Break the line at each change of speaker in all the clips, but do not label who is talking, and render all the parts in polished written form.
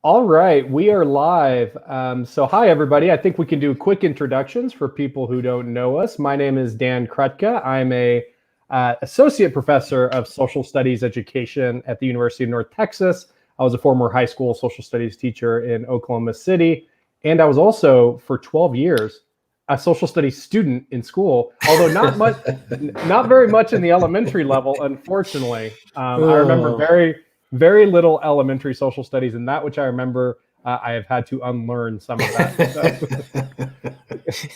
All right, we are live. So hi, everybody. I think we can do quick introductions for people who don't know us. My name is Dan Krutka. I'm a associate professor of social studies education at the University of North Texas. I was a former high school social studies teacher in Oklahoma City. And I was also, for 12 years, a social studies student in school, although not very much in the elementary level, unfortunately. I remember very little elementary social studies, and that which I remember, I have had to unlearn some of that.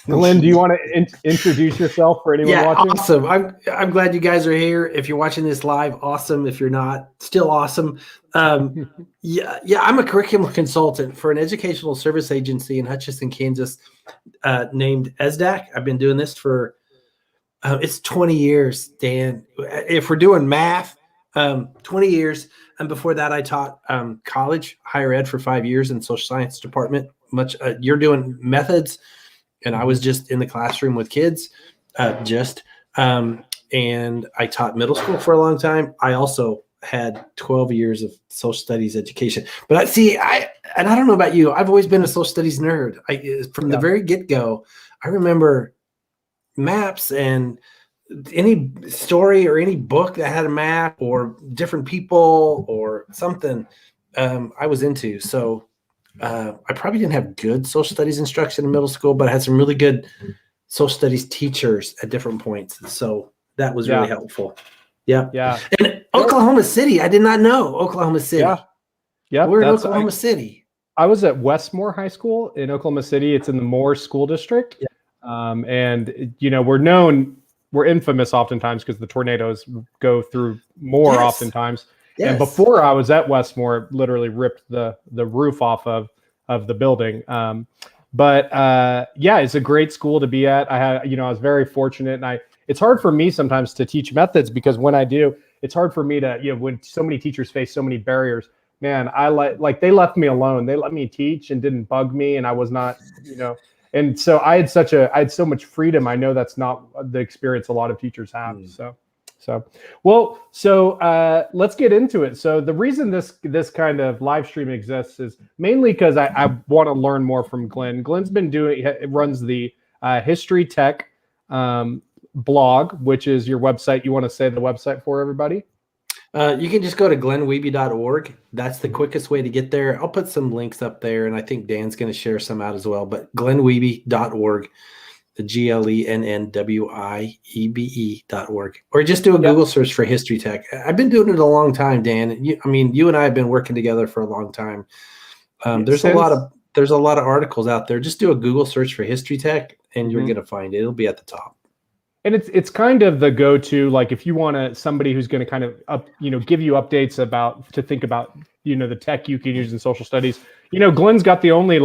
Glenn, do you want to introduce yourself for anyone watching?
Awesome. I'm glad you guys are here. If you're watching this live, awesome. If you're not, still awesome. I'm a curriculum consultant for an educational service agency in Hutchinson, Kansas, named ESDAC. I've been doing this for it's 20 years, Dan. If we're doing math, 20 years. And before that, I taught college, higher ed for 5 years in social science department. You're doing methods, and I was just in the classroom with kids, and I taught middle school for a long time. I also had 12 years of social studies education. But I don't know about you. I've always been a social studies nerd. From the very get-go, I remember maps and any story or any book that had a map or different people or something I was into. So I probably didn't have good social studies instruction in middle school, but I had some really good social studies teachers at different points. So that was really helpful. Yeah. And Oklahoma City, I did not know Oklahoma City.
Yeah.
We're in Oklahoma City.
I was at Westmore High School in Oklahoma City. It's in the Moore School District. Yeah. And, we're infamous oftentimes because the tornadoes go through Moore oftentimes. Yes. And before I was at Westmore, it literally ripped the roof off of the building. It's a great school to be at. I was very fortunate, and it's hard for me sometimes to teach methods because when I do, it's hard for me to, when so many teachers face so many barriers, man, I like they left me alone. They let me teach and didn't bug me. And I was not, and so I had so much freedom. I know that's not the experience a lot of teachers have. So let's get into it. So the reason this kind of live stream exists is mainly because I want to learn more from Glenn. Glenn's runs the HistoryTech blog, which is your website. You want to say the website for everybody?
You can just go to glennwiebe.org. That's the quickest way to get there. I'll put some links up there, and I think Dan's going to share some out as well. But glennwiebe.org, the GLENNWIEBE.org, or just do a Google search for HistoryTech. I've been doing it a long time, Dan. You and I have been working together for a long time. There's a lot of articles out there. Just do a Google search for HistoryTech, and you're going to find it. It'll be at the top.
And it's kind of the go-to, like if you want somebody who's going to kind of give you updates to think about, the tech you can use in social studies. Glenn's got the only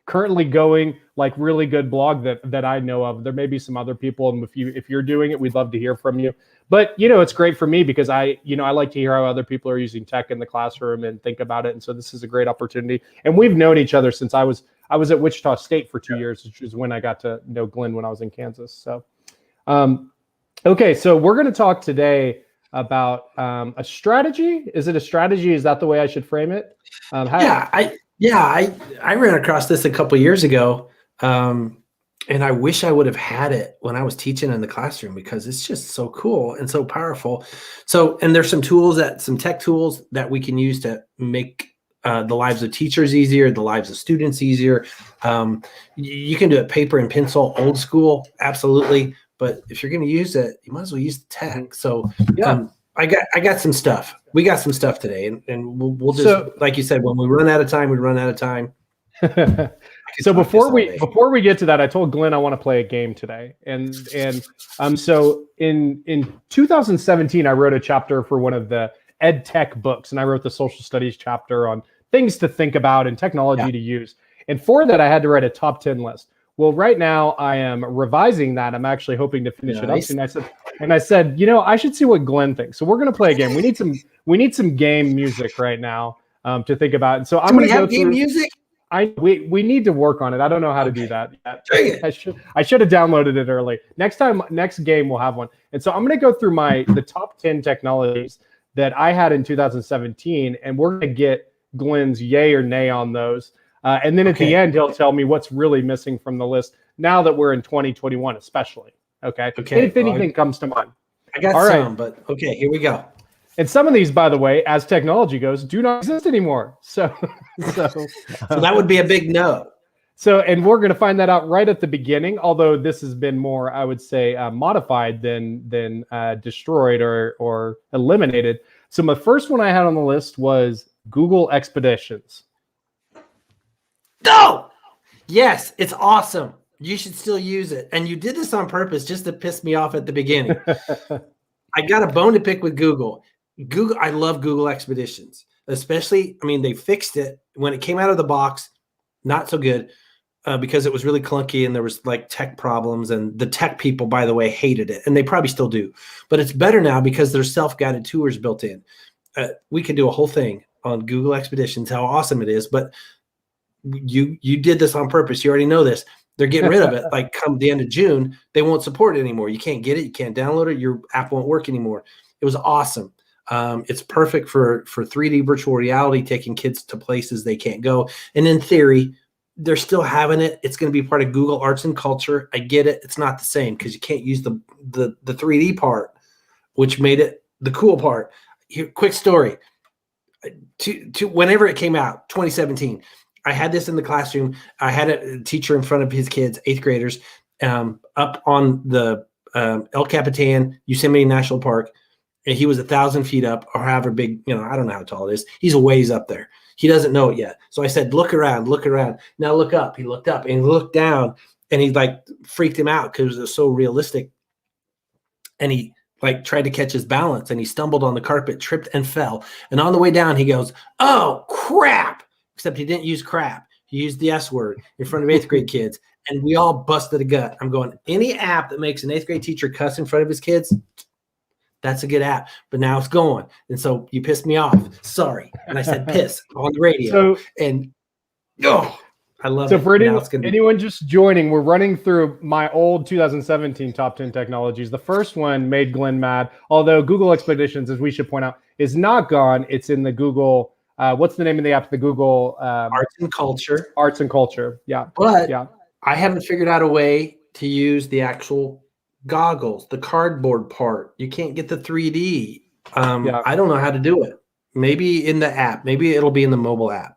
currently going really good blog that I know of. There may be some other people, and if you're doing it, we'd love to hear from you. But it's great for me because I like to hear how other people are using tech in the classroom and think about it. And so this is a great opportunity. And we've known each other since I was at Wichita State for 2 years, which is when I got to know Glenn when I was in Kansas. So. Okay, so we're going to talk today about a strategy. Is it a strategy? Is that the way I should frame it?
I ran across this a couple years ago, and I wish I would have had it when I was teaching in the classroom because it's just so cool and so powerful. So, and there's some tech tools that we can use to make the lives of teachers easier, the lives of students easier. You can do it paper and pencil, old school, absolutely. But if you're going to use it, you might as well use the tech. So I got some stuff. We got some stuff today, and we'll just like you said, when we run out of time, we run out of time.
So before we get to that, I told Glenn I want to play a game today, and so in 2017 I wrote a chapter for one of the ed tech books, and I wrote the social studies chapter on things to think about and technology to use. And for that, I had to write a top 10 list. Well, right now I am revising that. I'm actually hoping to finish it up. And I said, I should see what Glenn thinks. So we're going to play a game. We need some game music right now to think about. And so I'm going to go through
game music.
We need to work on it. I don't know how to do that yet. I should have downloaded it early. Next game we'll have one. And so I'm going to go through the top 10 technologies that I had in 2017, and we're going to get Glenn's yay or nay on those. And then at the
Okay.
end, he'll tell me what's really missing from the list now that we're in 2021, especially. Okay.
Okay.
If anything comes to mind.
I got
All
some,
right.
but okay, here we go.
And some of these, by the way, as technology goes, do not exist anymore. So
that would be a big no.
So, and we're going to find that out right at the beginning, although this has been more, I would say, modified than destroyed or eliminated. So my first one I had on the list was Google Expeditions.
No! Yes, it's awesome. You should still use it. And you did this on purpose just to piss me off at the beginning. I got a bone to pick with Google. I love Google Expeditions, especially, I mean, they fixed it when it came out of the box. Not so good. Because it was really clunky and there was like tech problems, and the tech people, by the way, hated it, and they probably still do. But it's better now because there's self-guided tours built in. We could do a whole thing on Google Expeditions, how awesome it is. But you did this on purpose. You already know this. They're getting rid of it. Like come the end of June, they won't support it anymore. You can't get it. You can't download it. Your app won't work anymore. It was awesome. It's perfect for 3D virtual reality, taking kids to places they can't go. And in theory, they're still having it. It's going to be part of Google Arts and Culture. I get it. It's not the same because you can't use the 3D part, which made it the cool part. Here, quick story. Whenever it came out, 2017, I had this in the classroom. I had a teacher in front of his kids, 8th graders, up on the El Capitan, Yosemite National Park. And he was 1,000 feet up, or however big, I don't know how tall it is. He's a ways up there. He doesn't know it yet. So I said, look around, look around. Now look up. He looked up and he looked down, and he like freaked him out because it was so realistic. And he like tried to catch his balance, and he stumbled on the carpet, tripped and fell. And on the way down, he goes, oh, crap. Except he didn't use crap. He used the S word in front of 8th grade kids. And we all busted a gut. I'm going, any app that makes an 8th grade teacher cuss in front of his kids, that's a good app, but now it's gone. And so you pissed me off. Sorry. And I said piss on the radio. And I love it.
So for anyone just joining, we're running through my old 2017 top 10 technologies. The first one made Glenn mad, although Google Expeditions, as we should point out, is not gone. It's in the Google, what's the name of the app? The Google
Arts and Culture.
Arts and Culture. Yeah.
But I haven't figured out a way to use the actual goggles, the cardboard part. You can't get the 3D. I don't know how to do it. Maybe in the app. Maybe it'll be in the mobile app.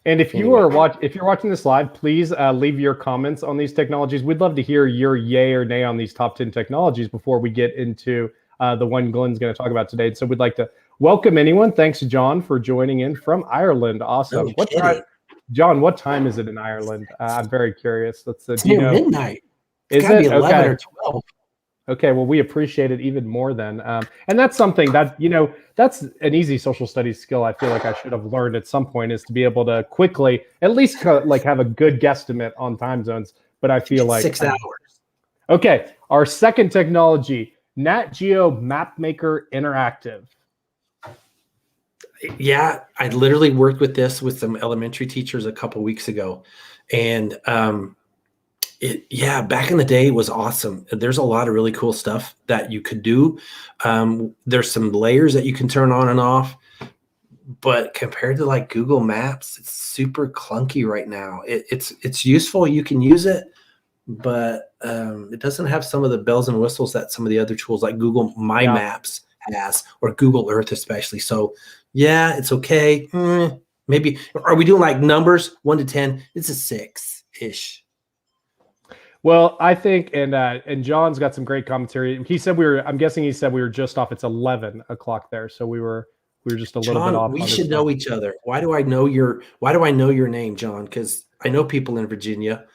And if you're watching this live, please leave your comments on these technologies. We'd love to hear your yay or nay on these top 10 technologies before we get into the one Glenn's going to talk about today. So we'd like to welcome anyone. Thanks, John, for joining in from Ireland. Awesome. John, what time is it in Ireland? I'm very curious.
It's near midnight. It's
Is
gotta
it?
be 11
Okay.
or 12.
Okay, well, we appreciate it even more then. And that's something that, that's an easy social studies skill I feel like I should have learned at some point, is to be able to quickly, at least like have a good guesstimate on time zones. But I feel like
6 hours.
Okay, our second technology, NatGeo Map Maker Interactive.
Yeah, I literally worked with this with some elementary teachers a couple weeks ago. And back in the day, it was awesome. There's a lot of really cool stuff that you could do. There's some layers that you can turn on and off, but compared to like Google Maps, it's super clunky right now. It's useful. You can use it, but it doesn't have some of the bells and whistles that some of the other tools like Google My Maps has, or Google Earth especially. So yeah, it's okay. Maybe, are we doing like numbers 1 to 10? It's a 6-ish.
Well, I think, and John's got some great commentary. He said I'm guessing he said we were just off. It's 11 o'clock there, so we were just a little bit off.
We should know each other. Why do I know your name, John? Because I know people in Virginia,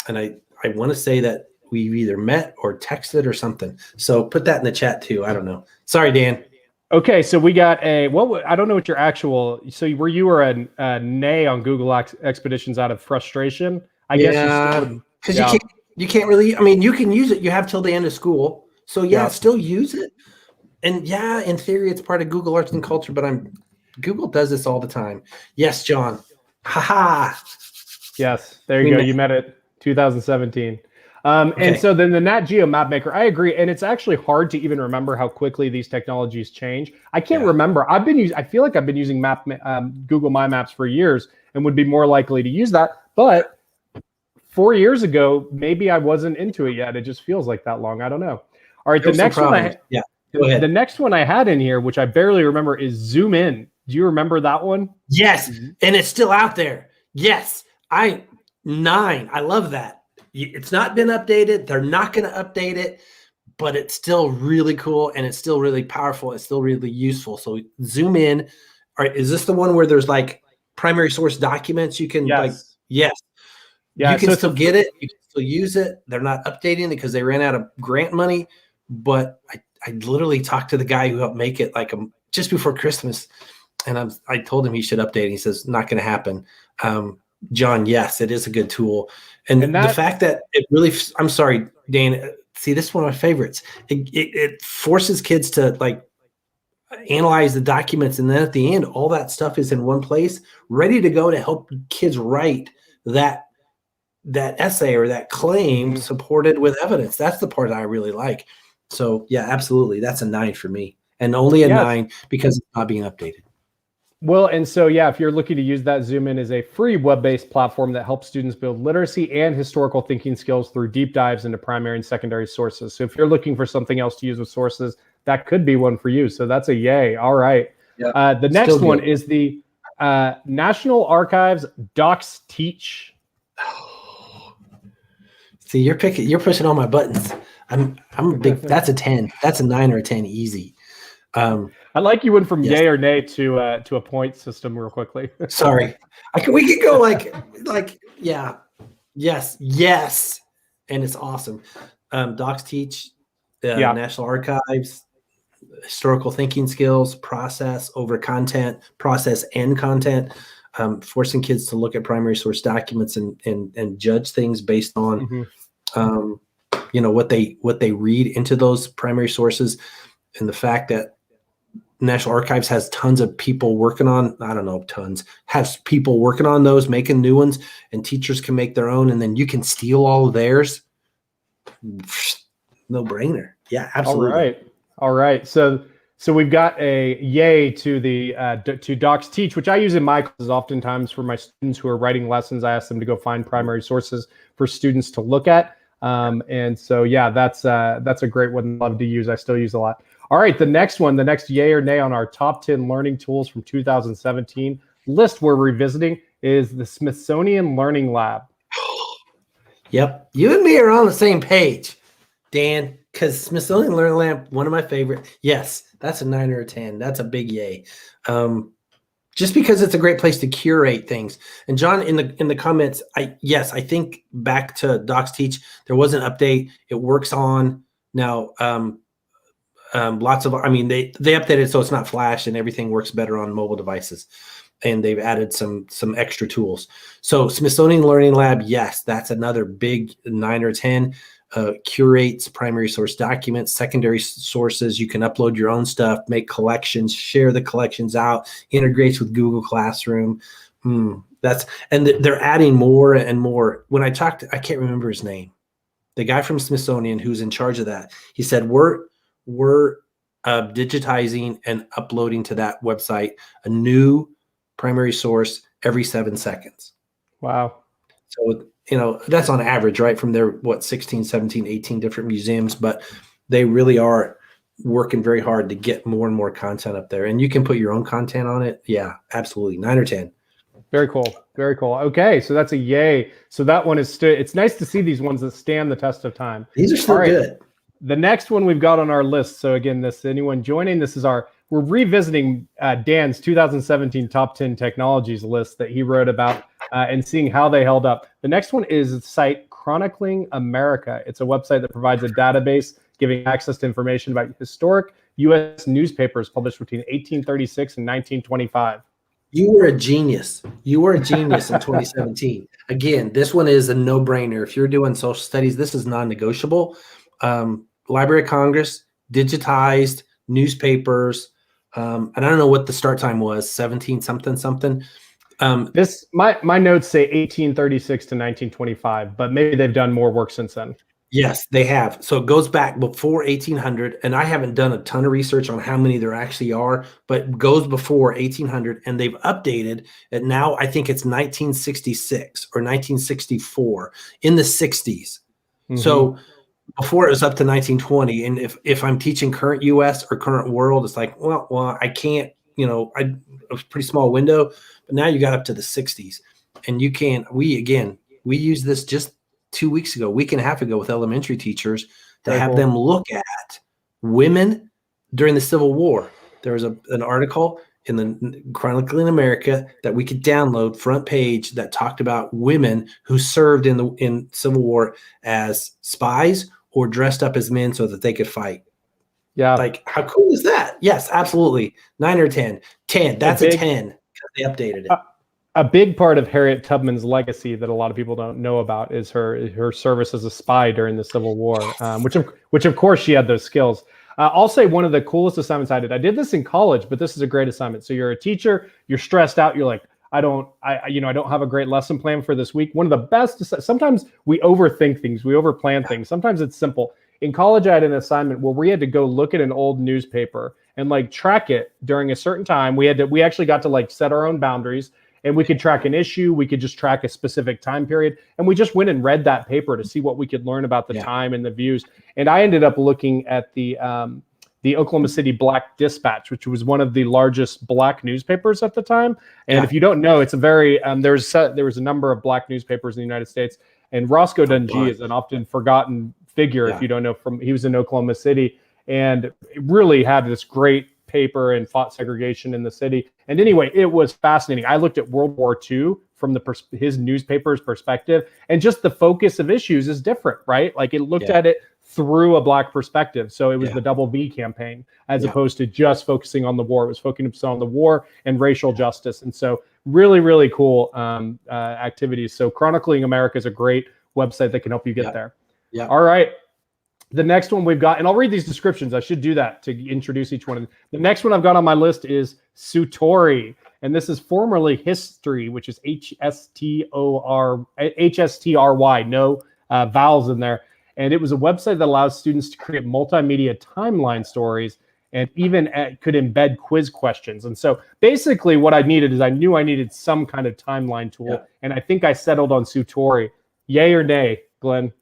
and I want to say that we've either met or texted or something. So put that in the chat too. I don't know. Sorry, Dan.
Okay, so we got I don't know what your actual. So were you a nay on Google Expeditions out of frustration? I guess
because you can't really. I mean, you can use it. You have till the end of school. So still use it. And in theory, it's part of Google Arts and Culture. But Google does this all the time. Yes, John. Haha.
Yes, there you go. You met it. 2017. And so then the NatGeo Map Maker, I agree. And it's actually hard to even remember how quickly these technologies change. I can't remember. I feel like I've been using Google My Maps for years and would be more likely to use that. But 4 years ago, maybe I wasn't into it yet. It just feels like that long. I don't know. All right. The next one
Go ahead.
The next one I had in here, which I barely remember, is Zoom In. Do you remember that one?
Yes. And it's still out there. Yes. 9. I love that. It's not been updated. They're not going to update it, but it's still really cool and it's still really powerful. It's still really useful. So Zoom In. All right. Is this the one where there's like primary source documents? You can yes. Yeah. You can still get it. You can still use it. They're not updating it because they ran out of grant money. But I literally talked to the guy who helped make it like just before Christmas. And I told him he should update. He says, not going to happen. John, yes, it is a good tool. And the fact that it really, I'm sorry, Dan, see, this is one of my favorites. It forces kids to like analyze the documents. And then at the end, all that stuff is in one place, ready to go to help kids write that essay or that claim supported with evidence. That's the part I really like. So yeah, absolutely. That's a 9 for me, and only a 9 because it's not being updated.
Well, and so, yeah, if you're looking to use that, Zoom In is a free web-based platform that helps students build literacy and historical thinking skills through deep dives into primary and secondary sources. So if you're looking for something else to use with sources, that could be one for you. So that's a yay. All right. Yeah, the next one is the National Archives DocsTeach.
See, you're pushing all my buttons. I'm a big, that's a 10. That's a 9 or a 10 easy.
I like you went from yay or nay to a point system real quickly.
Sorry. We could go like, yeah, yes. And it's awesome. DocsTeach, National Archives, historical thinking skills, process over content, process and content, forcing kids to look at primary source documents and judge things based on, what they read into those primary sources. And the fact that National Archives has tons of people working on, I don't know, has people working on those, making new ones, and teachers can make their own, and then you can steal all of theirs. No brainer. Yeah, absolutely.
All right. So we've got a yay to the to DocsTeach, which I use in my classes oftentimes for my students who are writing lessons. I ask them to go find primary sources for students to look at. And so, yeah, that's a great one. Love to use. I still use a lot. All right, the next yay or nay on our top 10 learning tools from 2017 list we're revisiting is the Smithsonian Learning Lab.
Yep, you and me are on the same page, Dan, because Smithsonian Learning Lab, one of my favorite. Yes, that's a 9 or a 10. That's a big yay. Just because it's a great place to curate things. And John, in the comments, I think back to DocsTeach, there was an update. It works on now. They updated so it's not Flash and everything works better on mobile devices, and they've added some extra tools. So Smithsonian Learning Lab, yes, that's another big 9 or 10. Curates primary source documents, secondary sources. You can upload your own stuff, make collections, share the collections out, integrates with Google Classroom. And they're adding more and more. When I talked, I can't remember his name, the guy from Smithsonian who's in charge of that. He said, we're digitizing and uploading to that website a new primary source every 7 seconds.
Wow.
So, that's on average, right? From their, 16, 17, 18 different museums, but they really are working very hard to get more and more content up there. And you can put your own content on it. Yeah, absolutely. 9 or 10.
Very cool. Very cool. Okay. So that's a yay. So that one is it's nice to see these ones that stand the test of time.
These are still good.
The next one we've got on our list. So again, anyone joining, we're revisiting Dan's 2017 top 10 technologies list that he wrote about and seeing how they held up. The next one is the site Chronicling America. It's a website that provides a database giving access to information about historic U.S. newspapers published between 1836 and 1925.
You were a genius. You were a genius in 2017. Again, this one is a no-brainer. If you're doing social studies, this is non-negotiable. Library of Congress, digitized newspapers. And I don't know what the start time was, 17 something.
My notes say 1836 to 1925, but maybe they've done more work since then.
Yes, they have. So it goes back before 1800, and I haven't done a ton of research on how many there actually are, but it goes before 1800, and they've updated it now. I think it's 1966 or 1964 in the 60s. So before it was up to 1920, and if I'm teaching current U.S. or current world, it's like, well, I can't. A pretty small window, but now you got up to the 60s, and you can. We use this just 2 weeks ago, week and a half ago, with elementary teachers to
Very
have
cool.
them look at women during the Civil War. There was an article in the Chronicling America that we could download, front page, that talked about women who served in Civil War as spies or dressed up as men so that they could fight.
Yeah.
Like, how cool is that? Yes, absolutely. 9 or 10. 10. That's a 10 because they updated it.
A big part of Harriet Tubman's legacy that a lot of people don't know about is her service as a spy during the Civil War, which of course she had those skills. I'll say one of the coolest assignments I did this in college, but this is a great assignment. So you're a teacher, you're stressed out, you're like, I don't have a great lesson plan for this week. One of the best, sometimes we overthink things, we overplan things. Sometimes it's simple. In college, I had an assignment where we had to go look at an old newspaper and like track it during a certain time. We actually got to like set our own boundaries, and we could track an issue. We could just track a specific time period. And we just went and read that paper to see what we could learn about the time and the views. And I ended up looking at the Oklahoma City Black Dispatch, which was one of the largest Black newspapers at the time. And if you don't know, it's a very, there was a number of Black newspapers in the United States. And Roscoe Dunjee is an often forgotten figure, if you don't know, he was in Oklahoma City and really had this great paper and fought segregation in the city. And anyway, it was fascinating. I looked at World War II from his newspaper's perspective, and just the focus of issues is different, right? Like it looked at it through a Black perspective. So it was the Double V campaign, as opposed to just focusing on the war. It was focusing on the war and racial justice. And so really, really cool activities. So Chronicling America is a great website that can help you get there. Yeah. All right. The next one we've got, and I'll read these descriptions. I should do that to introduce each one of them. The next one I've got on my list is Sutori. And this is formerly History, which is HSTRY, no vowels in there. And it was a website that allows students to create multimedia timeline stories and even could embed quiz questions. And so basically what I needed is I knew I needed some kind of timeline tool. Yeah. And I think I settled on Sutori. Yay or nay, Glenn?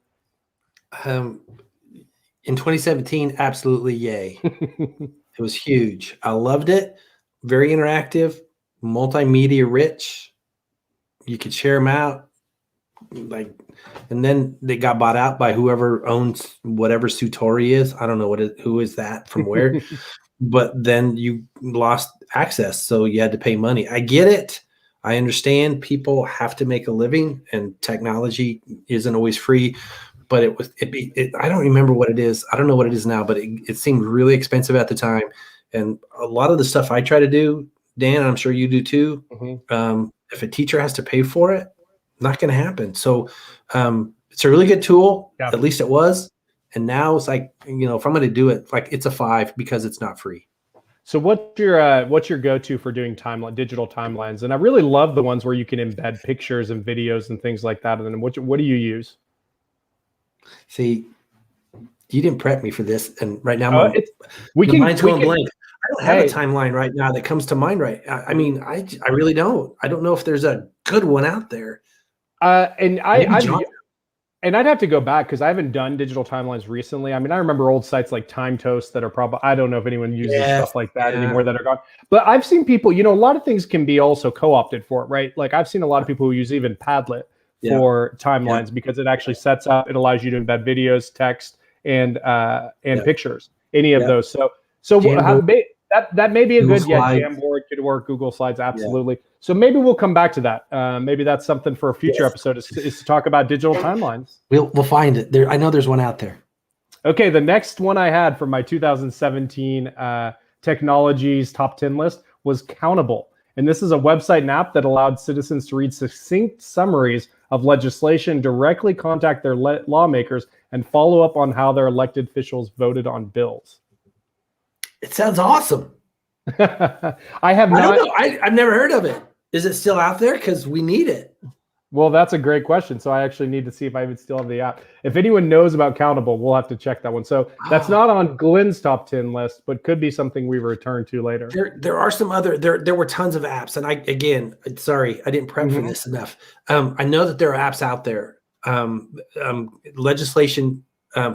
In 2017, absolutely yay. It was huge. I loved it. Very interactive, multimedia rich. You could share them out. And then they got bought out by whoever owns whatever Sutori is. I don't know who is that from where, but then you lost access. So you had to pay money. I get it. I understand people have to make a living and technology isn't always free. But I don't remember what it is. I don't know what it is now, but it seemed really expensive at the time. And a lot of the stuff I try to do, Dan, I'm sure you do too. If a teacher has to pay for it, not going to happen. So it's a really good tool. Yeah. At least it was. And now it's like, if I'm going to do it, like it's a 5 because it's not free.
So what's your go-to for doing digital timelines? And I really love the ones where you can embed pictures and videos and things like that. And then what do you use?
See, you didn't prep me for this, and right now mine's going blank. I don't have a timeline right now that comes to mind. Right? I mean, I really don't. I don't know if there's a good one out there.
And I'd have to go back because I haven't done digital timelines recently. I mean, I remember old sites like Time Toast that are probably, I don't know if anyone uses stuff like that anymore that are gone. But I've seen people, a lot of things can be also co-opted for it, right? Like I've seen a lot of people who use even Padlet for timelines because it actually sets up, it allows you to embed videos, text, and pictures, any of those. So that may be a Google good, Jamboard could work, Google Slides, absolutely. Yeah. So maybe we'll come back to that. Maybe that's something for a future episode is to talk about digital timelines.
We'll find it. I know there's one out there.
Okay, the next one I had for my 2017 technologies top 10 list was Countable. And this is a website and app that allowed citizens to read succinct summaries of legislation, directly contact their lawmakers, and follow up on how their elected officials voted on bills.
It sounds awesome.
I've never heard of it.
Is it still out there? Because we need it.
Well, that's a great question. So I actually need to see if I even still have the app. If anyone knows about Countable, we'll have to check that one. So that's not on Glenn's top 10 list, but could be something we return to later.
There are some other, there were tons of apps. And sorry, I didn't prep for this enough. I know that there are apps out there, legislation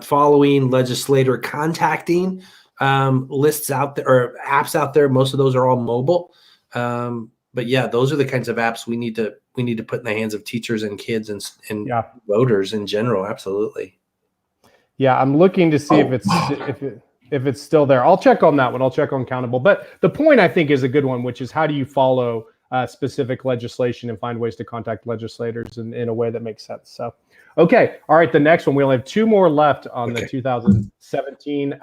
following, legislator contacting, lists out there, or apps out there. Most of those are all mobile. But yeah, those are the kinds of apps we need to put in the hands of teachers and kids and voters in general. Absolutely.
Yeah, I'm looking to see if it's still there. I'll check on that one. I'll check on Countable. But the point I think is a good one, which is how do you follow specific legislation and find ways to contact legislators in a way that makes sense. So, okay. All right. The next one, we only have 2 more left on the 2017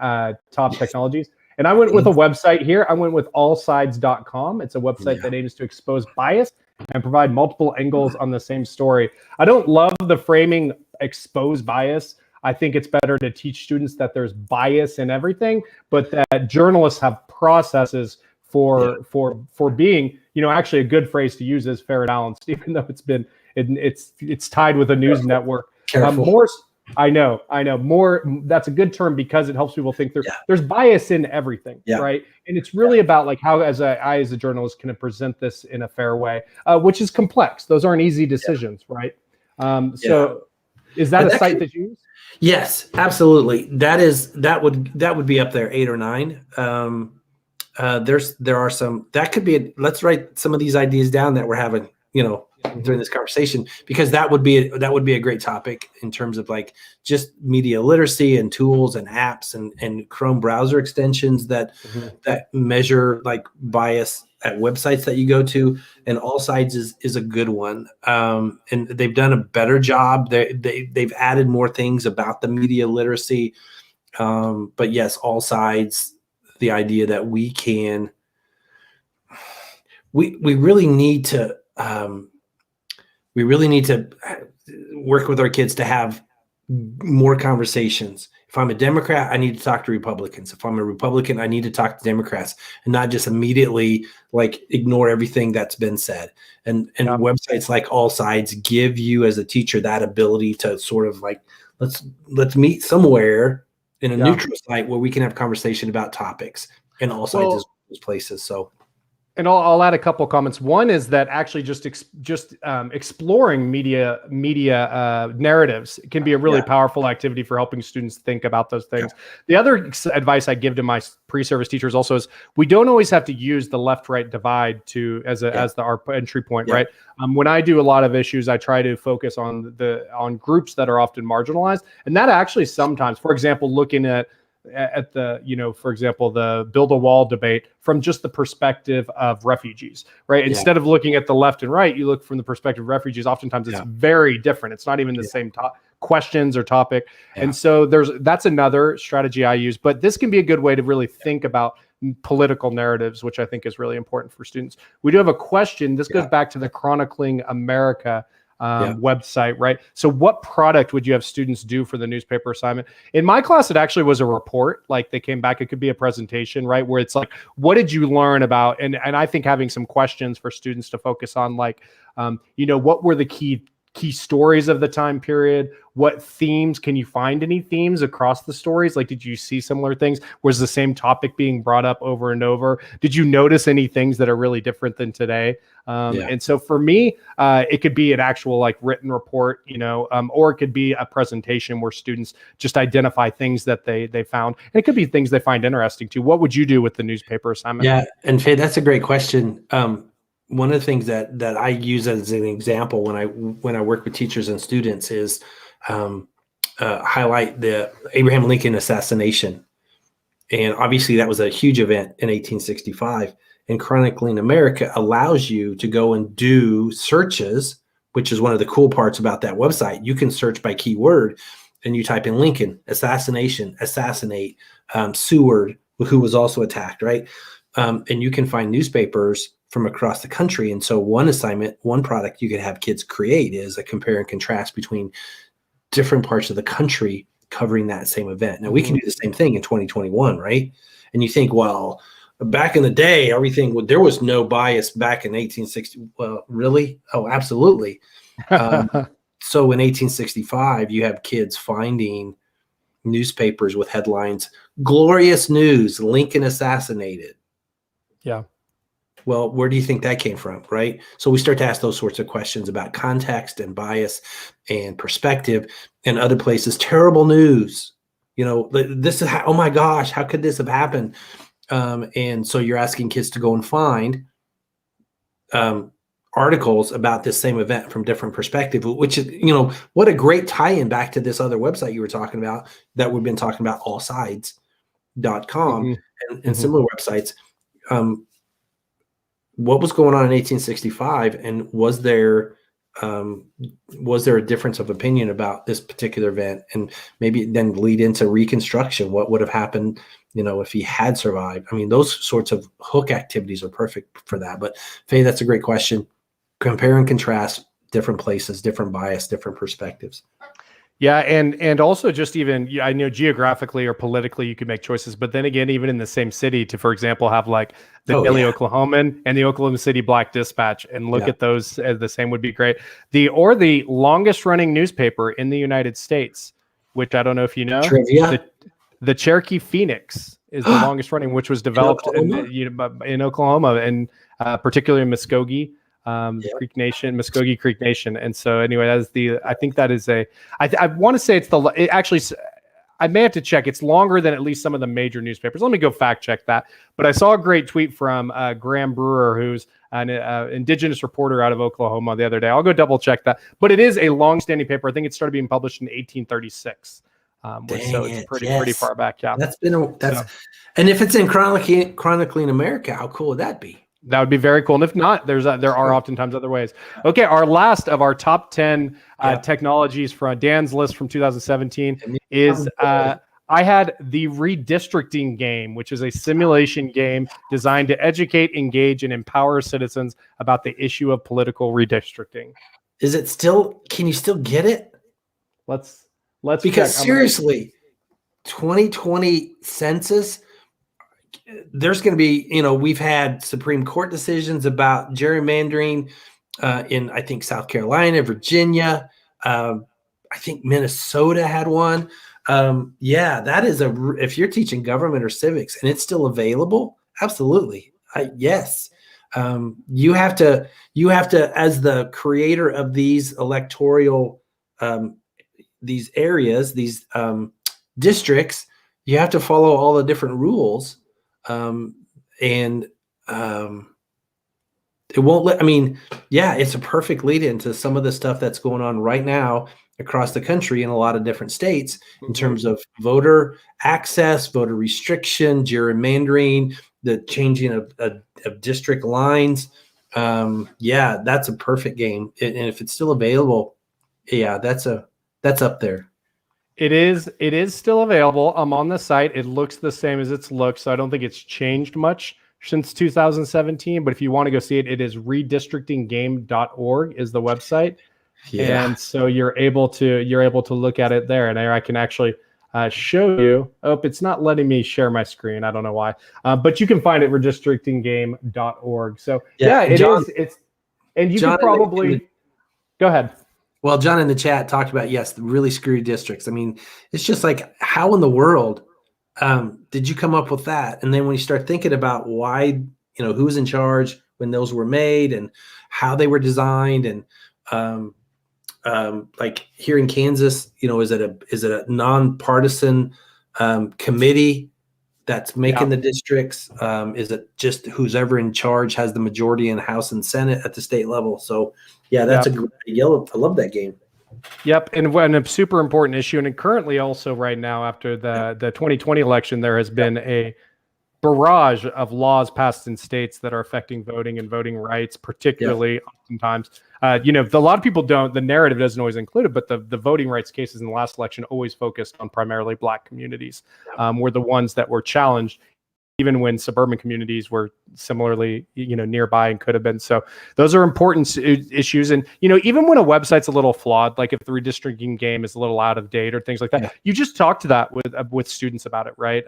top technologies. And I went with a website here. I went with allsides.com. It's a website that aims to expose bias and provide multiple angles on the same story. I don't love the framing expose bias. I think it's better to teach students that there's bias in everything, but that journalists have processes for being, actually a good phrase to use is fair and balanced, even though it's tied with a news network. I know. More. That's a good term because it helps people think there's bias in everything, right? And it's really about like how, as a journalist, can present this in a fair way, which is complex. Those aren't easy decisions, right? So, is that a site that you use?
Yes, absolutely. That would be up there 8 or 9. There are some that could be. Let's write some of these ideas down that we're having, during this conversation, because that would be a great topic in terms of like just media literacy and tools and apps and Chrome browser extensions that measure like bias at websites that you go to. And All Sides is a good one. And they've done a better job. They've added more things about the media literacy. But yes, All Sides, the idea that we really need to work with our kids to have more conversations. If I'm a Democrat, I need to talk to Republicans. If I'm a Republican, I need to talk to Democrats, and not just immediately like ignore everything that's been said. And websites like All Sides give you as a teacher that ability to sort of like, let's meet somewhere in a neutral site where we can have conversation about topics, and All Sides is those places. So.
And I'll add a couple of comments. One is that actually just exploring media narratives can be a really powerful activity for helping students think about those things. The other advice I give to my pre-service teachers also is we don't always have to use the left-right divide as our entry point, right? When I do a lot of issues, I try to focus on groups that are often marginalized, and that actually sometimes, for example, looking at the, for example, the build a wall debate from just the perspective of refugees, right? Instead of looking at the left and right, you look from the perspective of refugees. Oftentimes it's very different. It's not even the same questions or topic. And so that's another strategy I use, but this can be a good way to really think about political narratives, which I think is really important for students. We do have a question. This goes back to the Chronicling America website, right? So what product would you have students do for the newspaper assignment? In my class, it actually was a report. Like they came back, it could be a presentation, right? Where it's like, what did you learn about? And I think having some questions for students to focus on, like, what were the key stories of the time period? What themes? Can you find any themes across the stories? Like, did you see similar things? Was the same topic being brought up over and over? Did you notice any things that are really different than today? And so for me, it could be an actual like written report, or it could be a presentation where students just identify things that they found. And it could be things they find interesting too. What would you do with the newspaper assignment? Yeah,
and Faye, that's a great question. One of the things that I use as an example when I work with teachers and students is highlight the Abraham Lincoln assassination. And obviously that was a huge event in 1865. And Chronicling America allows you to go and do searches, which is one of the cool parts about that website. You can search by keyword, and you type in Lincoln, assassination, assassinate, Seward, who was also attacked, right? And you can find newspapers from across the country. And so one product you could have kids create is a compare and contrast between different parts of the country covering that same event. Now we can do the same thing in 2021, right? And you think, well, back in the day, there was no bias back in 1860. Well, really? Oh, absolutely. So in 1865, you have kids finding newspapers with headlines, "Glorious News, Lincoln Assassinated."
Yeah.
Well, where do you think that came from, right? So we start to ask those sorts of questions about context and bias and perspective. And other places, terrible news. This is oh my gosh, how could this have happened? And so you're asking kids to go and find articles about this same event from different perspective, which is, what a great tie-in back to this other website you were talking about that we've been talking about, allsides.com and similar websites. What was going on in 1865, and was there a difference of opinion about this particular event, and maybe then lead into Reconstruction? What would have happened, if he had survived? I mean, those sorts of hook activities are perfect for that. But Faye, that's a great question. Compare and contrast different places, different bias, different perspectives.
Yeah, and also just even, I know geographically or politically you could make choices, but then again, even in the same city, to, for example, have like the Daily Oklahoman and the Oklahoma City Black Dispatch, and look at those as the same would be great. The longest running newspaper in the United States, which I don't know if you know,
trivia.
The Cherokee Phoenix is the longest running, which was developed in Oklahoma, and particularly in Muskogee. Muskogee Creek Nation. And so anyway, I think that is I want to say I may have to check. It's longer than at least some of the major newspapers. Let me go fact check that. But I saw a great tweet from Graham Brewer, who's an indigenous reporter out of Oklahoma, the other day. I'll go double check that. But it is a long-standing paper. I think it started being published in 1836. So it's pretty far back. Yeah,
and if it's in chronically in America, how cool would that be?
That would be very cool. And if not, there are oftentimes other ways. Okay, our last of our top 10 technologies from Dan's list from 2017 is I had the Redistricting Game, which is a simulation game designed to educate, engage, and empower citizens about the issue of political redistricting.
Is it still? Can you still get it?
Let's
because check. Seriously, 2020 census. There's going to be, we've had Supreme Court decisions about gerrymandering in, I think, South Carolina, Virginia. I think Minnesota had one. That is if you're teaching government or civics and it's still available, absolutely. Yes. You have to, as the creator of these electoral, these areas, these districts, you have to follow all the different rules. It won't it's a perfect lead into some of the stuff that's going on right now across the country in a lot of different states in terms of voter access, voter restriction, gerrymandering, the changing of district lines. That's a perfect game. And if it's still available, that's up there.
It is still available. I'm on the site. It looks the same as it's looked, so I don't think it's changed much since 2017. But if you want to go see it, it is redistrictinggame.org is the website. Yeah. And so you're able to look at it there. And there I can actually show you. Oh, it's not letting me share my screen. I don't know why. But you can find it redistrictinggame.org. So it John, is. It's and you John, can probably go ahead.
Well, John in the chat talked about, the really screwy districts. I mean, it's just like, how in the world did you come up with that? And then when you start thinking about why, who was in charge when those were made and how they were designed, and like here in Kansas, is it a nonpartisan committee that's making the districts? Is it just who's ever in charge has the majority in the House and Senate at the state level? So that's a great yellow. I love that game.
Yep, and a super important issue, and currently also right now after the 2020 election, there has been a barrage of laws passed in states that are affecting voting and voting rights, particularly oftentimes. A lot of people the narrative doesn't always include it, but the voting rights cases in the last election always focused on primarily Black communities, were the ones that were challenged, even when suburban communities were similarly, nearby and could have been. So those are important issues. And, even when a website's a little flawed, like if the redistricting game is a little out of date or things like that, you just talk to that with students about it, right?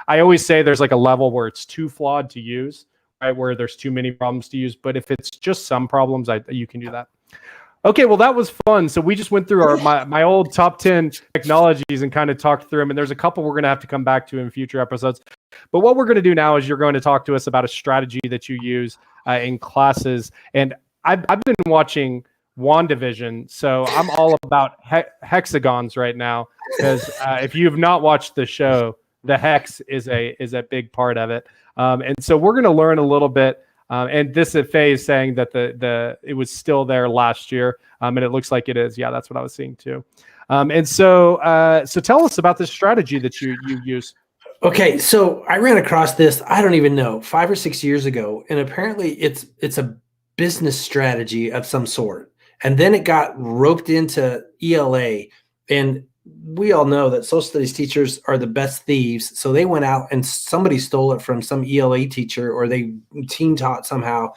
I always say there's like a level where it's too flawed to use, right? Where there's too many problems to use. But if it's just some problems, you can do that. Okay, well, that was fun. So we just went through my old top 10 technologies and kind of talked through them. And there's a couple we're going to have to come back to in future episodes. But what we're going to do now is you're going to talk to us about a strategy that you use in classes. And I've been watching WandaVision, so I'm all about hexagons right now. Because if you have not watched the show, the hex is a big part of it. And so we're going to learn a little bit. And this Faye is saying that it was still there last year, and it looks like it is. Yeah, that's what I was seeing too. And so tell us about this strategy that you use.
Okay, so I ran across this, I don't even know, 5 or 6 years ago, and apparently it's a business strategy of some sort. And then it got roped into ELA, and we all know that social studies teachers are the best thieves. So they went out and somebody stole it from some ELA teacher, or they team taught somehow.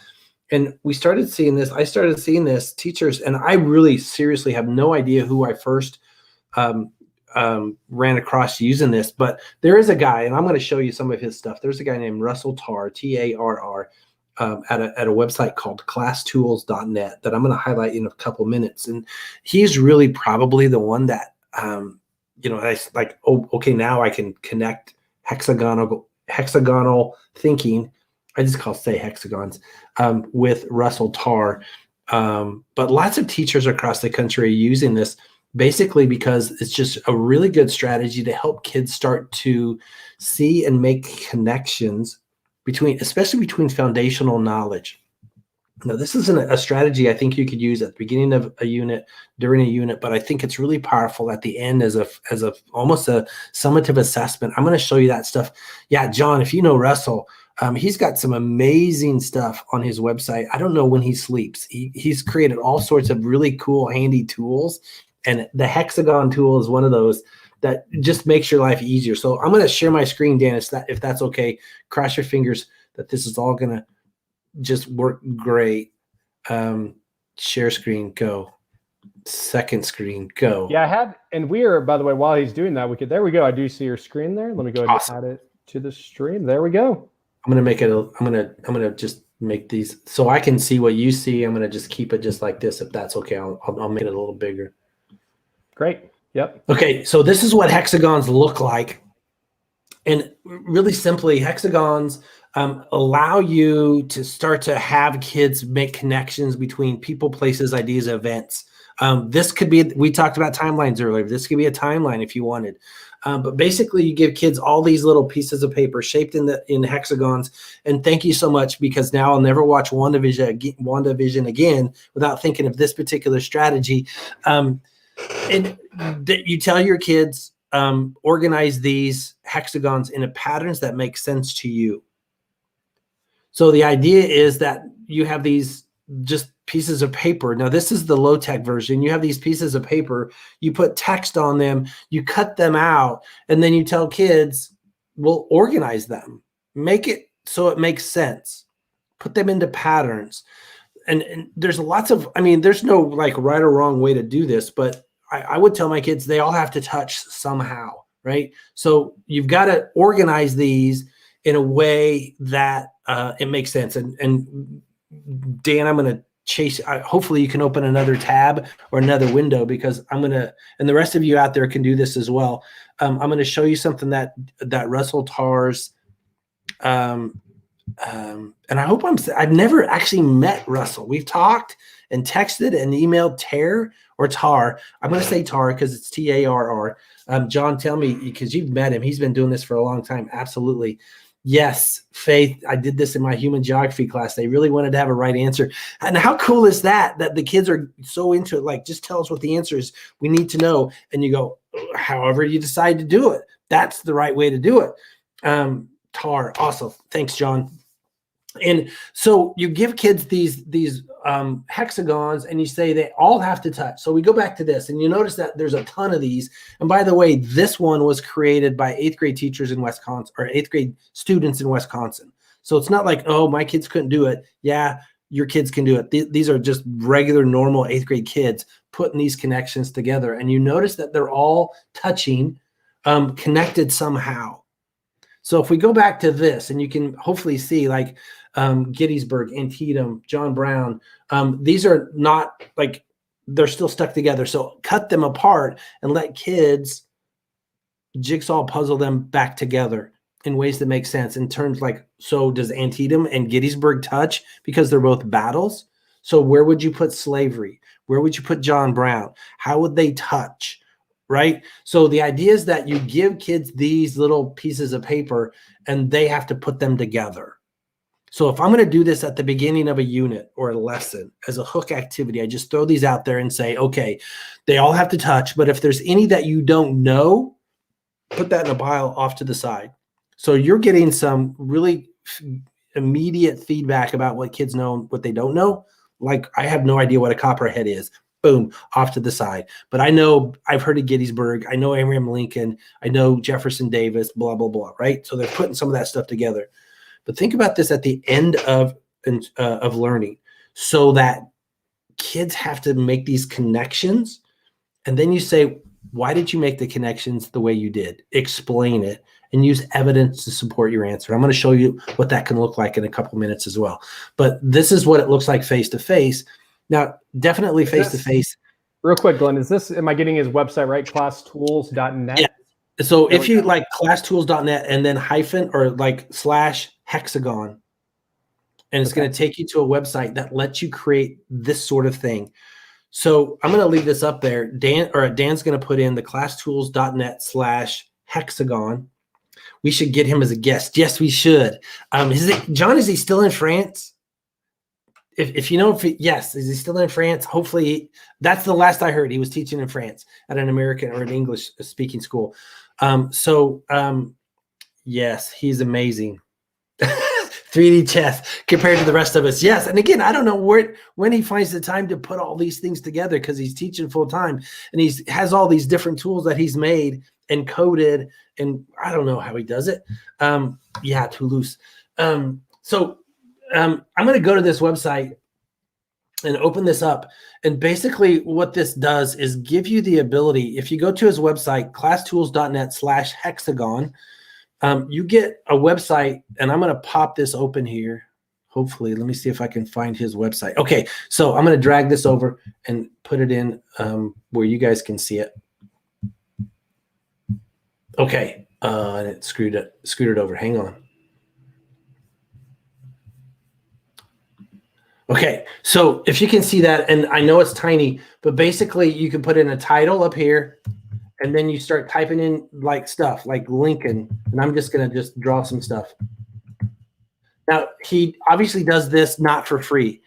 And we started seeing this. I started seeing this teachers, and I really seriously have no idea who I first ran across using this, but there is a guy, and I'm going to show you some of his stuff. There's a guy named Russell Tarr, Tarr, at a website called classtools.net that I'm going to highlight in a couple minutes. And he's really probably the one that, I like, oh, okay, now I can connect hexagonal thinking. I just say hexagons with Russell Tarr. But lots of teachers across the country are using this basically because it's just a really good strategy to help kids start to see and make connections especially between foundational knowledge. Now, this isn't a strategy I think you could use at the beginning of a unit, during a unit, but I think it's really powerful at the end as almost a summative assessment. I'm going to show you that stuff. Yeah, John, if you know Russell, he's got some amazing stuff on his website. I don't know when he sleeps. He's created all sorts of really cool, handy tools, and the hexagon tool is one of those that just makes your life easier. So I'm going to share my screen, Dan, if that's okay. Cross your fingers that this is all going to just work great. Share screen, go. Second screen, go.
Yeah, and we are, by the way, while he's doing that, there we go. I do see your screen there. Let me go ahead and add it to the stream. There we go.
I'm going to just make these so I can see what you see. I'm going to just keep it just like this. If that's okay, I'll make it a little bigger.
Great. Yep.
Okay, so this is what hexagons look like. And really simply, hexagons allow you to start to have kids make connections between people, places, ideas, events. This could be, we talked about timelines earlier. This could be a timeline if you wanted. But basically, you give kids all these little pieces of paper shaped in hexagons. And thank you so much, because now I'll never watch WandaVision again without thinking of this particular strategy. And you tell your kids, organize these hexagons into patterns that make sense to you. So the idea is that you have these just pieces of paper. Now, this is the low-tech version. You have these pieces of paper, you put text on them, you cut them out, and then you tell kids, well, organize them. Make it so it makes sense. Put them into patterns. And there's there's no like right or wrong way to do this, but I would tell my kids they all have to touch somehow, right? So you've got to organize these in a way that it makes sense. And Dan, I'm going to chase. Hopefully you can open another tab or another window, because I'm going to, and the rest of you out there can do this as well. I'm going to show you something that Russell Tarr's, and I hope I've never actually met Russell. We've talked and texted and emailed Tarr. I'm going to say Tarr because it's Tarr. John, tell me, because you've met him. He's been doing this for a long time. Absolutely. Yes, Faith, I did this in my human geography class. They really wanted to have a right answer. And how cool is that the kids are so into it? Like, just tell us what the answer is. We need to know. And you go, however you decide to do it. That's the right way to do it. Tarr, awesome. Thanks, John. And so you give kids these hexagons, and you say they all have to touch. So we go back to this, and you notice that there's a ton of these. And by the way, this one was created by 8th grade teachers in Wisconsin, or 8th grade students in Wisconsin. So it's not like, oh, my kids couldn't do it. Yeah, your kids can do it. These are just regular, normal 8th grade kids putting these connections together. And you notice that they're all touching, connected somehow. So if we go back to this, and you can hopefully see, like, Gettysburg, Antietam, John Brown. These are not like they're still stuck together. So cut them apart and let kids jigsaw puzzle them back together in ways that make sense in terms like, so does Antietam and Gettysburg touch because they're both battles? So where would you put slavery? Where would you put John Brown? How would they touch? Right? So the idea is that you give kids these little pieces of paper and they have to put them together. So if I'm going to do this at the beginning of a unit or a lesson as a hook activity, I just throw these out there and say, okay, they all have to touch, but if there's any that you don't know, put that in a pile off to the side. So you're getting some really immediate feedback about what kids know and what they don't know. Like, I have no idea what a copperhead is. Boom, off to the side. But I know, I've heard of Gettysburg. I know Abraham Lincoln. I know Jefferson Davis, blah, blah, blah, right? So they're putting some of that stuff together. But think about this at the end of learning, so that kids have to make these connections. And then you say, why did you make the connections the way you did? Explain it and use evidence to support your answer. I'm going to show you what that can look like in a couple minutes as well. But this is what it looks like face-to-face. Now, definitely face-to-face.
Real quick, Glenn, am I getting his website right? Classtools.net?
Yeah. So if you like classtools.net and then hyphen or like /hexagon, and it's going to take you to a website that lets you create this sort of thing. So I'm going to leave this up there. Dan's going to put in the classtools.net /hexagon. We should get him as a guest. Yes, we should. John, is he still in France? If you know, yes, is he still in France? Hopefully, that's the last I heard. He was teaching in France at an American or an English speaking school. Yes, he's amazing. 3D chess compared to the rest of us. Yes. And again, I don't know when he finds the time to put all these things together, because he's teaching full time and he has all these different tools that he's made and coded. And I don't know how he does it. Yeah, Toulouse. I'm going to go to this website and open this up. And basically what this does is give you the ability, if you go to his website, classtools.net /hexagon, you get a website, and I'm going to pop this open here. Hopefully, let me see if I can find his website. Okay, so I'm going to drag this over and put it in where you guys can see it. Okay, and it scooted over. Hang on. Okay, so if you can see that, and I know it's tiny, but basically you can put in a title up here, and then you start typing in like stuff like Lincoln, and I'm just going to just draw some stuff. Now, he obviously does this not for free.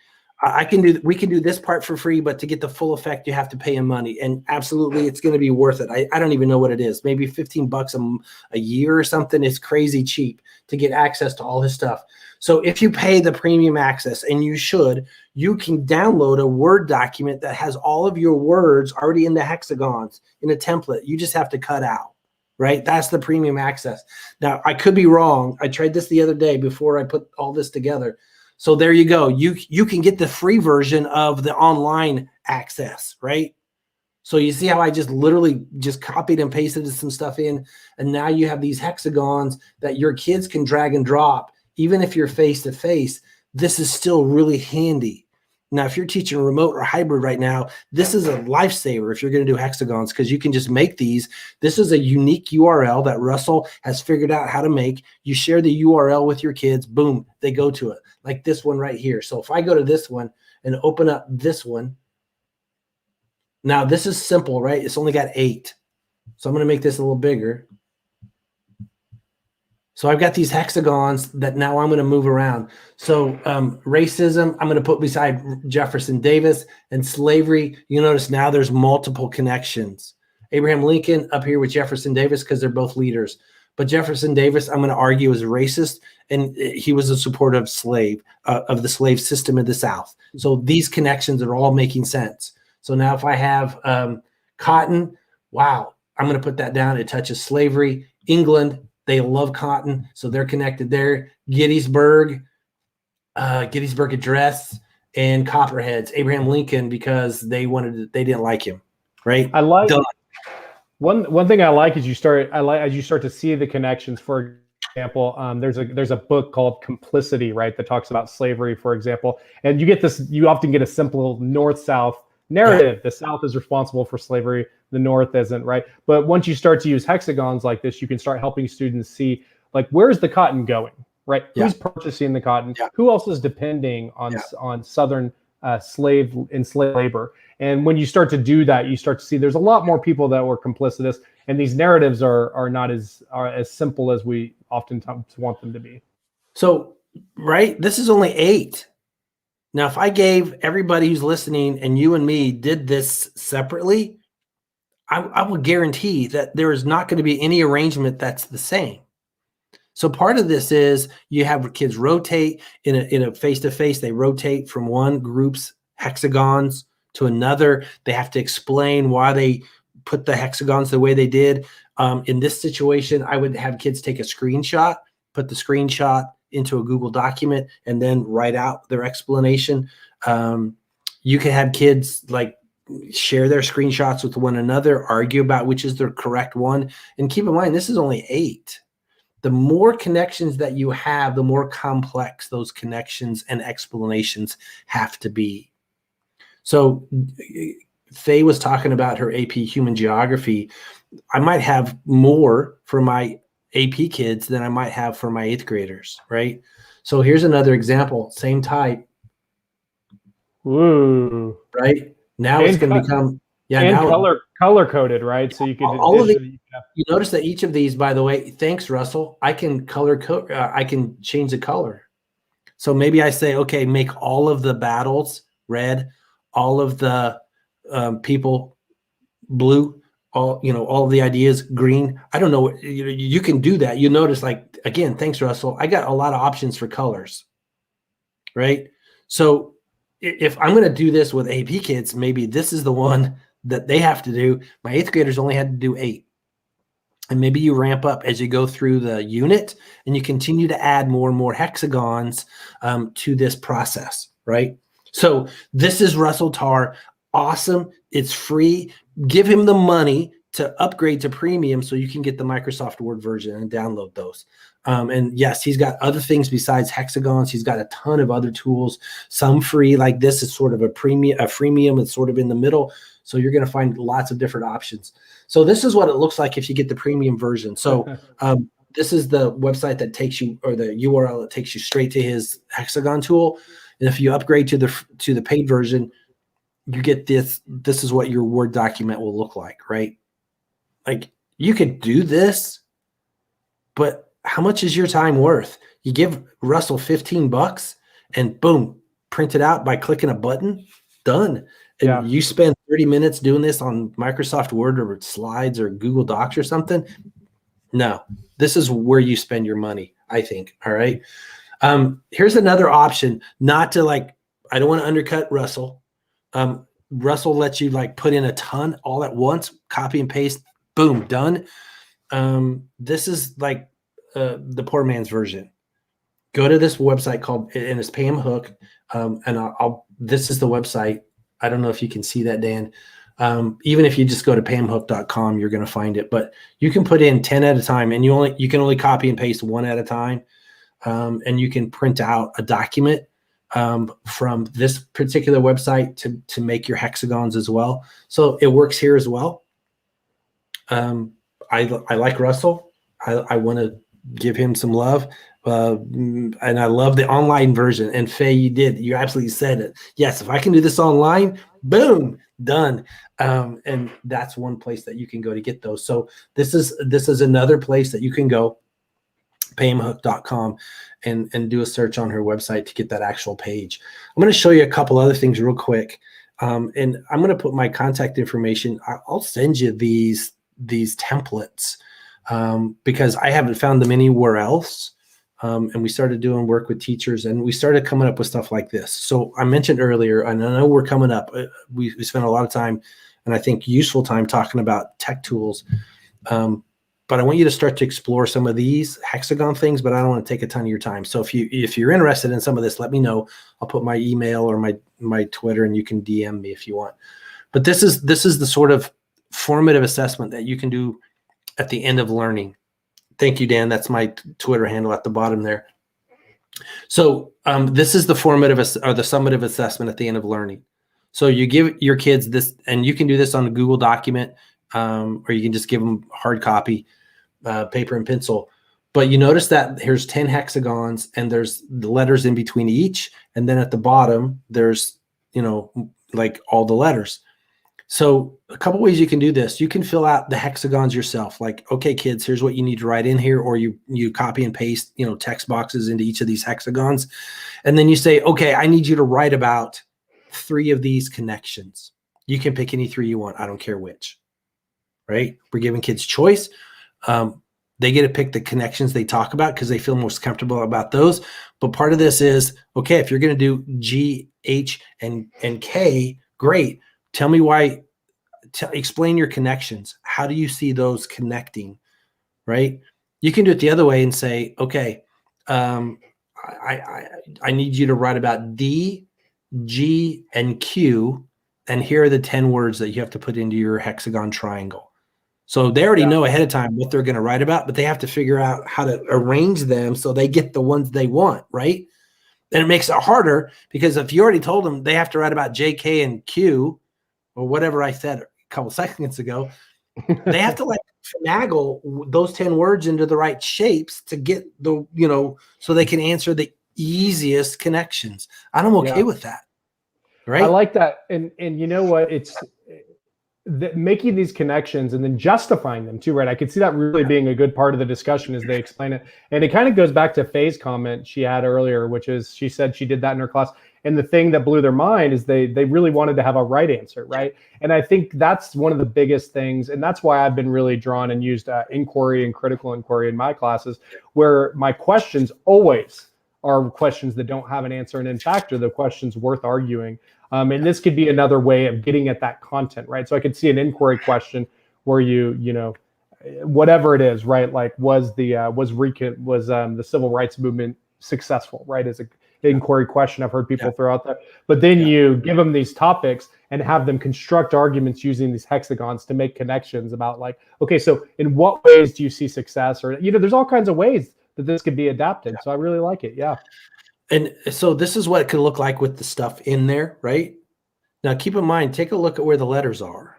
We can do this part for free, but to get the full effect, you have to pay him money. And absolutely, it's going to be worth it. I don't even know what it is. Maybe $15 a year or something. It's crazy cheap to get access to all his stuff. So if you pay the premium access, and you should, you can download a Word document that has all of your words already in the hexagons in a template. You just have to cut out, right? That's the premium access. Now, I could be wrong. I tried this the other day before I put all this together. So there you go. You can get the free version of the online access, right? So you see how I just literally just copied and pasted some stuff in, and now you have these hexagons that your kids can drag and drop. Even if you're face-to-face, this is still really handy. Now, if you're teaching remote or hybrid right now, this is a lifesaver if you're going to do hexagons, because you can just make these. This is a unique URL that Russell has figured out how to make. You share the URL with your kids, boom, they go to it, like this one right here. So if I go to this one and open up this one, now this is simple, right? It's only got 8. So I'm going to make this a little bigger. So I've got these hexagons that now I'm going to move around. So racism, I'm going to put beside Jefferson Davis, and slavery. You notice now there's multiple connections. Abraham Lincoln up here with Jefferson Davis because they're both leaders. But Jefferson Davis, I'm going to argue, is racist, and he was a supporter of the slave system in the South. So these connections are all making sense. So now if I have cotton, wow, I'm going to put that down. It touches slavery. England, they love cotton, so they're connected there. Gettysburg Address, and Copperheads. Abraham Lincoln, because they didn't like him, right?
I like one thing I like is you start to see the connections. For example, there's a book called Complicity, right, that talks about slavery, for example, and you often get a simple north-south narrative. The South is responsible for slavery, the North isn't, right? But once you start to use hexagons like this, you can start helping students see, like, where's the cotton going, right?
Yeah.
Who's purchasing the cotton?
Yeah.
Who else is depending on Southern enslaved labor? And when you start to do that, you start to see there's a lot more people that were complicitous, and these narratives are not as simple as we oftentimes want them to be.
So, right, this is only 8. Now, if I gave everybody who's listening and you and me did this separately, I would guarantee that there is not going to be any arrangement that's the same. So part of this is you have kids rotate in a face-to-face. They rotate from one group's hexagons to another. They have to explain why they put the hexagons the way they did. In this situation, I would have kids take a screenshot, put the screenshot into a Google document, and then write out their explanation. You can have kids like share their screenshots with one another, argue about which is the correct one. And keep in mind, this is only 8. The more connections that you have, the more complex those connections and explanations have to be. So Faye was talking about her AP Human Geography. I might have more for my AP kids than I might have for my 8th graders, right? So here's another example, same type.
Ooh.
Right? Now it's going to become,
and color coded, right? So you can
all of these, you notice that each of these, by the way, thanks, Russell, I can color code, I can change the color. So maybe I say, okay, make all of the battles red, all of the people blue, all of the ideas green. I don't know. You can do that. You notice, like, again, thanks, Russell, I got a lot of options for colors, right? So if I'm going to do this with AP kids, maybe this is the one that they have to do. My 8th graders only had to do 8. And maybe you ramp up as you go through the unit and you continue to add more and more hexagons to this process, right? So this is Russell Tarr. Awesome. It's free. Give him the money to upgrade to premium so you can get the Microsoft Word version and download those. And yes, he's got other things besides hexagons. He's got a ton of other tools, some free, like this is sort of a freemium. It's sort of in the middle. So you're going to find lots of different options. So this is what it looks like if you get the premium version. So this is the website that takes you, or the URL that takes you straight to his hexagon tool. And if you upgrade to the paid version, you get this. This is what your Word document will look like, right? Like, you could do this, but how much is your time worth? You give Russell $15 and boom, print it out by clicking a button, done. And you spend 30 minutes doing this on Microsoft Word or slides or Google Docs or something. No, this is where you spend your money, I think. All right. Here's another option, not to, like, I don't want to undercut Russell. Russell lets you, like, put in a ton all at once, copy and paste, boom, done. This is like the poor man's version. Go to this website called, and it's Pam Hook. And this is the website. I don't know if you can see that, Dan. Even if you just go to pamhook.com, you're going to find it. But you can put in 10 at a time, and you can only copy and paste 1 at a time. And you can print out a document from this particular website to make your hexagons as well. So it works here as well. I like Russell. I want to give him some love. And I love the online version. And Faye, you absolutely said it. Yes, if I can do this online, boom, done. And that's one place that you can go to get those. So this is another place that you can go, pamhook.com, and do a search on her website to get that actual page. I'm going to show you a couple other things real quick. And I'm going to put my contact information. I'll send you these templates because I haven't found them anywhere else. And we started doing work with teachers, and we started coming up with stuff like this. So I mentioned earlier, and I know we're coming up, we spent a lot of time, and I think useful time, talking about tech tools. But I want you to start to explore some of these hexagon things, but I don't want to take a ton of your time. So if you're interested in some of this, let me know. I'll put my email or my Twitter, and you can DM me if you want. But this is the sort of formative assessment that you can do at the end of learning. Thank you, Dan. That's my Twitter handle at the bottom there. So this is the formative or the summative assessment at the end of learning. So you give your kids this, and you can do this on a Google document, or you can just give them hard copy, paper and pencil. But you notice that here's 10 hexagons, and there's the letters in between each. And then at the bottom, there's, like all the letters. So a couple ways you can do this. You can fill out the hexagons yourself. Like, okay, kids, here's what you need to write in here, or you copy and paste, text boxes into each of these hexagons. And then you say, okay, I need you to write about 3 of these connections. You can pick any 3 you want. I don't care which, right? We're giving kids choice. They get to pick the connections they talk about because they feel most comfortable about those. But part of this is, okay, if you're going to do G, H, and K, great. Tell me why. Explain your connections. How do you see those connecting, right? You can do it the other way and say, okay, I need you to write about D, G, and Q, and here are the 10 words that you have to put into your hexagon triangle. So they already know ahead of time what they're going to write about, but they have to figure out how to arrange them so they get the ones they want, right? And it makes it harder because if you already told them they have to write about J, K, and Q, or whatever I said a couple seconds ago, they have to finagle those 10 words into the right shapes to get the, so they can answer the easiest connections. I'm okay with that. Right.
I like that. And you know what? It's making these connections and then justifying them too, right? I could see that really being a good part of the discussion as they explain it. And it kind of goes back to Faye's comment she had earlier, which is she said she did that in her class. And the thing that blew their mind is they really wanted to have a right answer, right? And I think that's one of the biggest things. And that's why I've been really drawn and used inquiry and critical inquiry in my classes, where my questions always are questions that don't have an answer. And in fact, are the questions worth arguing. And this could be another way of getting at that content, right? So I could see an inquiry question where whatever it is, right? Like was the civil rights movement successful, right? Is an inquiry question I've heard people throw out there. But then you give them these topics and have them construct arguments using these hexagons to make connections about like, okay, so in what ways do you see success? Or, there's all kinds of ways that this could be adapted. So I really like it. Yeah.
And so this is what it could look like with the stuff in there, right? Now, keep in mind, take a look at where the letters are.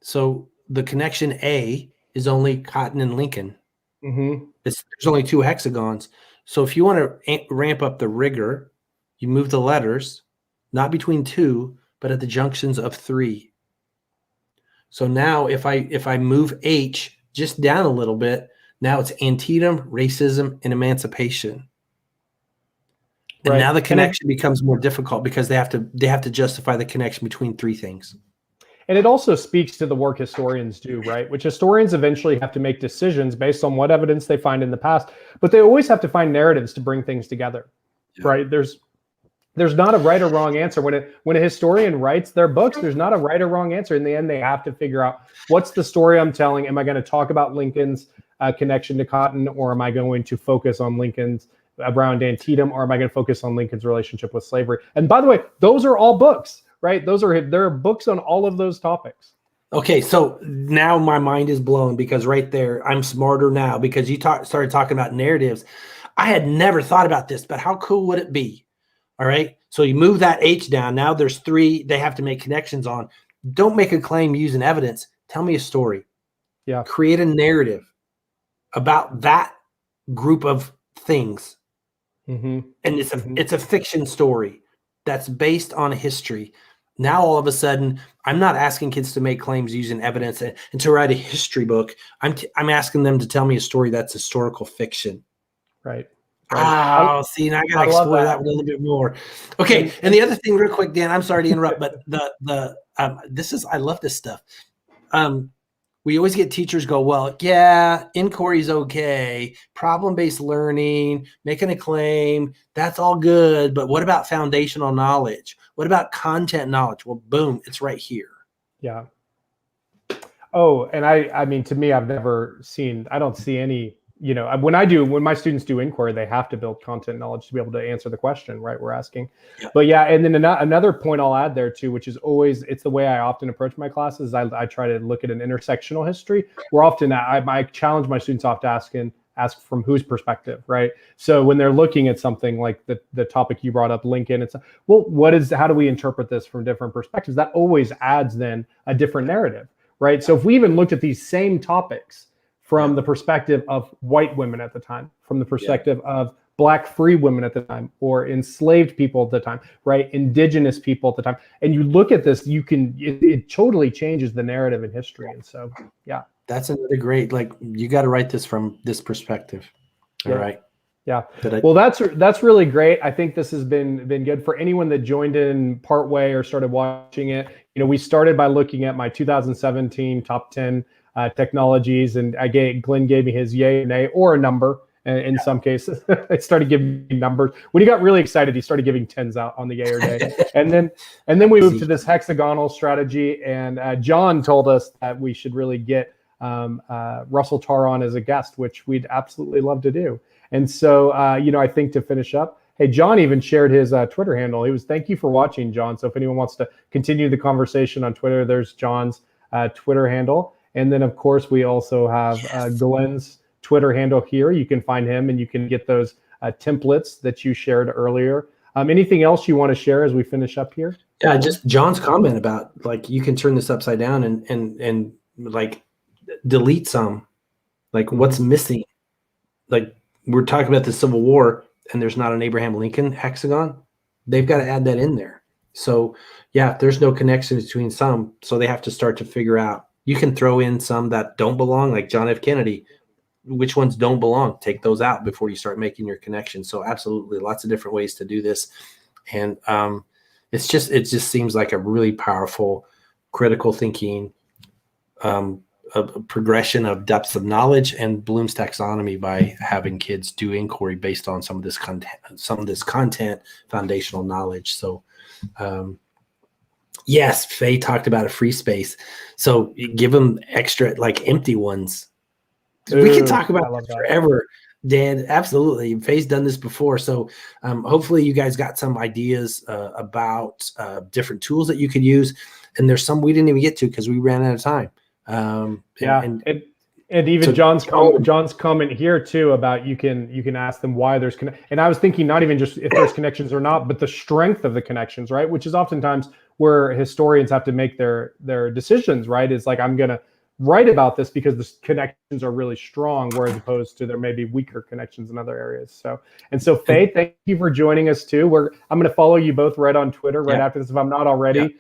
So the connection A is only Cotton and Lincoln.
Mm-hmm.
There's only 2 hexagons. So if you want to ramp up the rigor, you move the letters, not between 2, but at the junctions of 3. So now if I move H just down a little bit, now it's Antietam, racism, and emancipation. And now the connection becomes more difficult because they have to justify the connection between 3 things.
And it also speaks to the work historians do, right? Which historians eventually have to make decisions based on what evidence they find in the past, but they always have to find narratives to bring things together, right? There's not a right or wrong answer. When a historian writes their books, there's not a right or wrong answer. In the end, they have to figure out what's the story I'm telling. Am I going to talk about Lincoln's connection to Cotton, or am I going to focus on Lincoln's around Antietam, or am I going to focus on Lincoln's relationship with slavery? And by the way, those are all books, right? There are books on all of those topics.
Okay, so now my mind is blown because right there, I'm smarter now because you started talking about narratives. I had never thought about this, but how cool would it be? All right, so you move that H down. Now there's 3 they have to make connections on. Don't make a claim using evidence. Tell me a story.
Yeah.
Create a narrative about that group of things.
Mm-hmm.
And it's a fiction story that's based on history. Now, all of a sudden, I'm not asking kids to make claims using evidence and to write a history book. I'm asking them to tell me a story that's historical fiction.
Right.
Oh, see, now I got to explore that one a little bit more. Okay, and the other thing, real quick, Dan, I'm sorry to interrupt, but I love this stuff. We always get teachers go, well, yeah, inquiry's okay, problem-based learning, making a claim, that's all good, but what about foundational knowledge? What about content knowledge? Well, boom, it's right here.
Yeah. Oh, and I mean, to me, I don't see any, when my students do inquiry, they have to build content knowledge to be able to answer the question, right, we're asking. Yeah. But yeah, and then another point I'll add there too, which is always, it's the way I often approach my classes. I try to look at an intersectional history. I challenge my students off to ask from whose perspective, right? So when they're looking at something like the topic you brought up, Lincoln, it's well, how do we interpret this from different perspectives? That always adds then a different narrative, right? So if we even looked at these same topics from the perspective of white women at the time, from the perspective of Black free women at the time, or enslaved people at the time, right? Indigenous people at the time. And you look at this, it totally changes the narrative in history. And so, yeah.
That's another great, like, you got to write this from this perspective. All right.
Yeah. Well, that's really great. I think this has been good for anyone that joined in partway or started watching it. You know, we started by looking at my 2017 top 10 technologies, and Glenn gave me his yay or nay or a number. In some cases, I started giving me numbers. When he got really excited, he started giving tens out on the yay or nay. and then we moved to this hexagonal strategy, and John told us that we should really get Russell Tarr on as a guest, which we'd absolutely love to do. And so, I think to finish up, hey, John even shared his Twitter handle. He was, thank you for watching, John. So if anyone wants to continue the conversation on Twitter, there's John's Twitter handle. And then, of course, we also have Glenn's Twitter handle here. You can find him and you can get those templates that you shared earlier. Anything else you want to share as we finish up here?
Yeah, just John's comment about, like, you can turn this upside down and like delete some, like what's missing. Like, we're talking about the Civil War and there's not an Abraham Lincoln hexagon. They've got to add that in there. So yeah, there's no connection between some. So they have to start to figure out. You can throw in some that don't belong, like John F. Kennedy. Which ones don't belong? Take those out before you start making your connections. So absolutely, lots of different ways to do this. And it just seems like a really powerful, critical thinking, a progression of depths of knowledge and Bloom's taxonomy by having kids do inquiry based on some of this content, foundational knowledge. So yes, Faye talked about a free space. So give them extra, like, empty ones. We can talk about this forever, Dan. Absolutely. Faye's done this before. So hopefully you guys got some ideas about different tools that you could use. And there's some we didn't even get to because we ran out of time. And
even so, John's comment here too about you can ask them why there's and I was thinking not even just if there's connections or not, but the strength of the connections, right? Which is oftentimes where historians have to make their decisions, right? It's like, I'm going to write about this because the connections are really strong, whereas opposed to there may be weaker connections in other areas. So Faye, thank you for joining us too. I'm going to follow you both right on Twitter after this if I'm not already.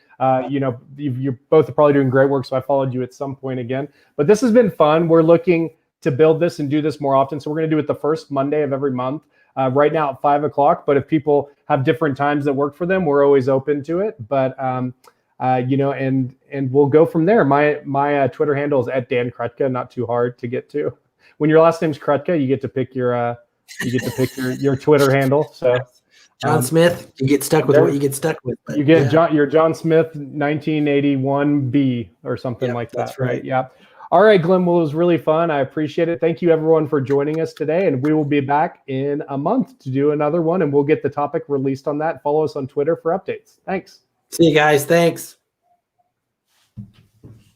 You're both probably doing great work, so I followed you at some point again. But this has been fun. We're looking to build this and do this more often. So we're going to do it the first Monday of every month. Right now at 5 o'clock. But if people have different times that work for them, we're always open to it. But and we'll go from there. My Twitter handle is @DanKrutka, not too hard to get to. When your last name's Krutka, you get to pick your your Twitter handle. So
John Smith, you get stuck with what you get stuck with.
You get your John Smith 1981B or something like that.
That's right.
Yeah. All right, Glenn. Well, it was really fun. I appreciate it. Thank you, everyone, for joining us today. And we will be back in a month to do another one, and we'll get the topic released on that. Follow us on Twitter for updates. Thanks.
See you guys. Thanks.